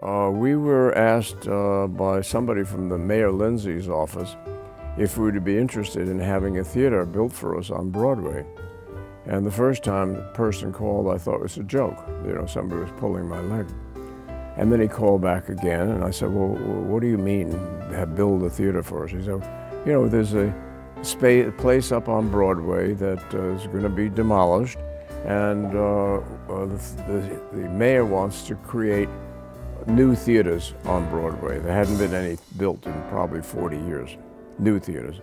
We were asked by somebody from the Mayor Lindsay's office if we would be interested in having a theater built for us on Broadway. And the first time the person called, I thought it was a joke. You know, somebody was pulling my leg. And then he called back again, and I said, well, what do you mean, build a theater for us? He said, you know, there's a place up on Broadway that is going to be demolished, and the mayor wants to create new theaters on Broadway. There hadn't been any built in probably 40 years, new theaters.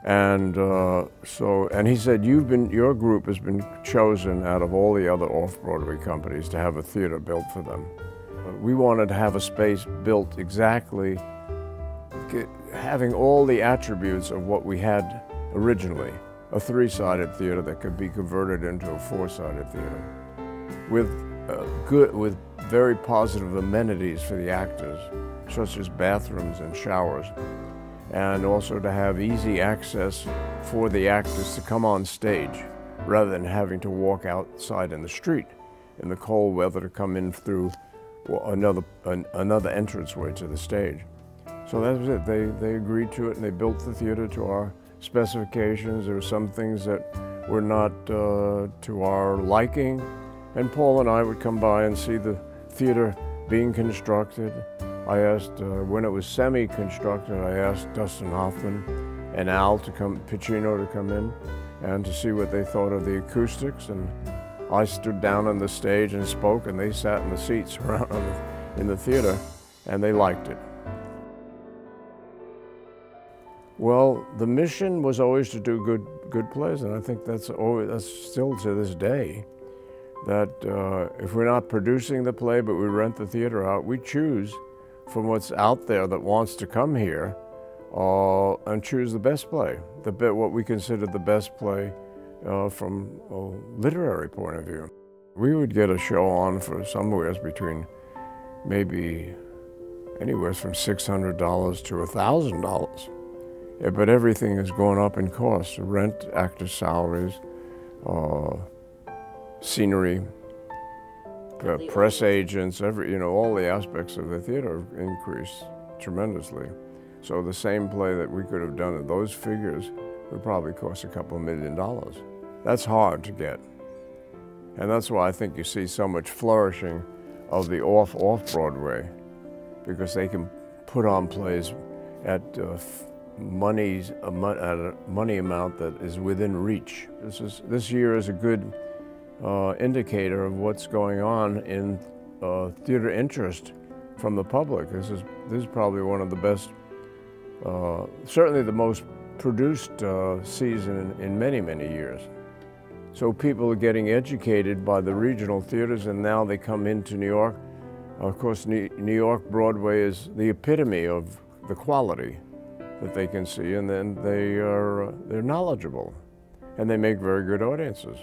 And and he said, your group has been chosen out of all the other off-Broadway companies to have a theater built for them. We wanted to have a space built exactly, having all the attributes of what we had originally, a three-sided theater that could be converted into a four-sided theater, with very positive amenities for the actors, such as bathrooms and showers, and also to have easy access for the actors to come on stage rather than having to walk outside in the street in the cold weather to come in through another entranceway to the stage. So that was it. They agreed to it, and they built the theater to our specifications. There were some things that were not to our liking, and Paul and I would come by and see the theater being constructed. I asked, when it was semi-constructed, I asked Dustin Hoffman and Pacino to come in and to see what they thought of the acoustics. And I stood down on the stage and spoke, and they sat in the seats around in the theater, and they liked it. Well, the mission was always to do good plays, and I think that's still to this day. That if we're not producing the play, but we rent the theater out, we choose from what's out there that wants to come here and choose the best play, what we consider the best play from a literary point of view. We would get a show on for somewhere between maybe anywhere from $600 to $1,000. Yeah, but everything has gone up in cost: rent, actor salaries, scenery, press agents, all the aspects of the theater increased tremendously. So the same play that we could have done at those figures would probably cost a couple of $1 million. That's hard to get. And that's why I think you see so much flourishing of the off-Broadway, because they can put on plays at a money amount that is within reach. This year is a good indicator of what's going on in theater interest from the public. This is probably one of the best, certainly the most produced season in many, many years. So people are getting educated by the regional theaters, and now they come into New York. Of course, New York Broadway is the epitome of the quality that they can see, and then they're knowledgeable, and they make very good audiences.